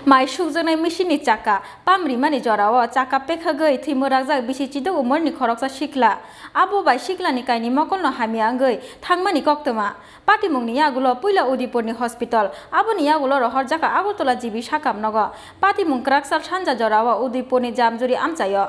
Mai sukjanai machine ni chaka pamri mani jorao chaka pekhagoi thimorajak bisi chidok umor ni khoroksa sikla abo bai sikla ni kaini mokol no hamia angoi thangmani koktoma patimungni yagulo puila Udipur ni hospital abo ni yagulo rohor jaka Agartala jibi sakam nogo patimung kraksal sanja jorao Udipur ni jamjuri amchayo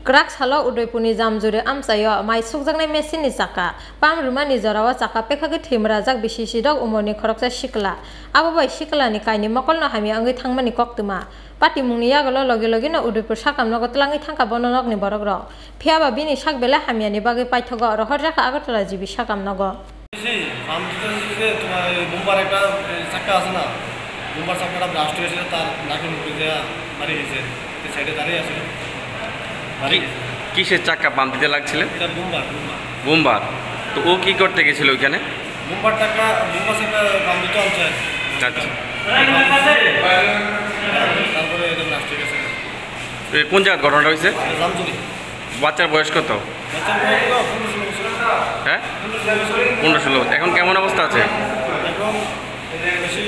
Kraksalo Udipurni jamjuri amchayo mai sukjaknai machine ni chaka pamrumani jorao chaka pekhagoi thimrajak bisi chidok umor ni khoroksa sikla abo bai sikla ni kaini mokol no hamia angoi thangmani koktoma patimungni yagulo loge loge no Udipur sakam nogo tlangai thangka bononok ni borok rok phiaba bini sakbela hamia ni bagoi paithogo rohor jaka Agartala jibi sakam nogo তোমার বুমবার একটা চাক্কা আছে না বুমবার চাক্কাটা blast হয়েছে তার নাকে মুখে দেয়া মারি গেছে সাইডে দাঁড়িয়ে আছে মারি কিসের চাক্কা পাম্প দিতে লাগছিল এটা বুমবার বুমবার তো ও কি করতে গেছিল ওখানে বুমবার চাক্কা পাম্প দিতে আনছে আচ্ছা তারপরে এটা ব্লাস্ট হয়ে গেছে কোন জায়গায় ঘটনাটা হয়েছে রামজুরি বাচ্চার বয়স কত বাচ্চার বয়স 15 বছর হ্যাঁ 15-16 এখন কেমন অবস্থা আছে এখন বেশি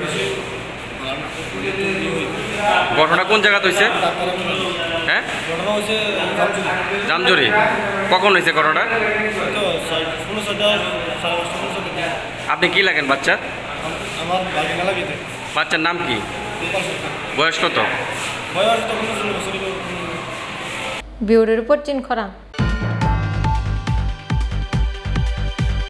বেশি ঘটনা কোন জায়গাতে হয়েছে হ্যাঁ ঘটনা হয়েছে জামজুরি কখন হয়েছে ঘটনাটা আপনি কি লাগেন বাচ্চার আমার বাড়ি লাগে বাচ্চার নাম কি বয়স কত বয়স তো 15 বছর ব্যুরো রিপোর্ট চিন খরা